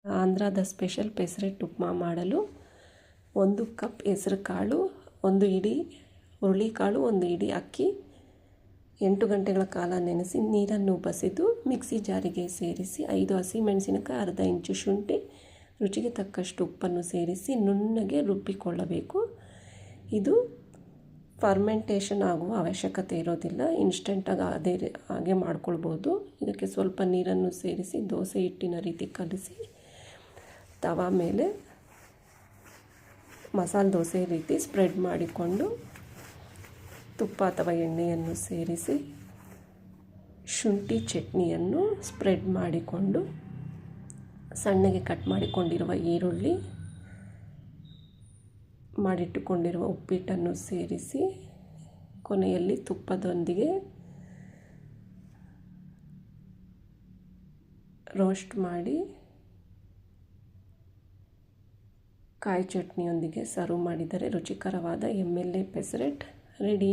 ಆಂಧ್ರದ ಸ್ಪೆಷಲ್ ಪೆಸರೆಟ್ ಉಪ್ಮಾ ಮಾಡಲು 1 ಕಪ್ ಹೆಸರು ಕಾಳು, 1 ಇಡೀ ಹುರುಳಿಕಾಳು, 1 ಇಡೀ ಅಕ್ಕಿ 8 ಗಂಟೆಗಳ ಕಾಲ ನೆನೆಸಿ ನೀರನ್ನು ಬಸಿದು ಮಿಕ್ಸಿ ಜಾರಿಗೆ ಸೇರಿಸಿ 5 ಹಸಿಮೆಣಸಿನಕಾಯಿ, ಅರ್ಧ ಇಂಚು ಶುಂಠಿ, ರುಚಿಗೆ ತಕ್ಕಷ್ಟು ಉಪ್ಪನ್ನು ಸೇರಿಸಿ ನುಣ್ಣಗೆ ರುಬ್ಬಿಕೊಳ್ಳಬೇಕು. ಇದು ಫರ್ಮೆಂಟೇಷನ್ ಆಗುವ ಅವಶ್ಯಕತೆ ಇರೋದಿಲ್ಲ, ಇನ್ಸ್ಟೆಂಟಾಗಿ ಹಾಗೆ ಮಾಡ್ಕೊಳ್ಬೋದು. ಇದಕ್ಕೆ ಸ್ವಲ್ಪ ನೀರನ್ನು ಸೇರಿಸಿ ದೋಸೆ ಹಿಟ್ಟಿನ ರೀತಿ ಕಲಿಸಿ ತವಾ ಮೇಲೆ ಮಸಾಲೆ ದೋಸೆ ರೀತಿ ಸ್ಪ್ರೆಡ್ ಮಾಡಿಕೊಂಡು ತುಪ್ಪ ಅಥವಾ ಎಣ್ಣೆಯನ್ನು ಸೇರಿಸಿ ಶುಂಠಿ ಚಟ್ನಿಯನ್ನು ಸ್ಪ್ರೆಡ್ ಮಾಡಿಕೊಂಡು ಸಣ್ಣಗೆ ಕಟ್ ಮಾಡಿಕೊಂಡಿರುವ ಈರುಳ್ಳಿ, ಮಾಡಿಟ್ಟುಕೊಂಡಿರುವ ಉಪ್ಪಿಟ್ಟನ್ನು ಸೇರಿಸಿ ಕೊನೆಯಲ್ಲಿ ತುಪ್ಪದೊಂದಿಗೆ ರೋಸ್ಟ್ ಮಾಡಿ ಕಾಯಿ ಚಟ್ನಿಯೊಂದಿಗೆ ಸರ್ವ್ ಮಾಡಿದರೆ ರುಚಿಕರವಾದ MLA ಪೆಸರೆಟ್ ರೆಡಿ.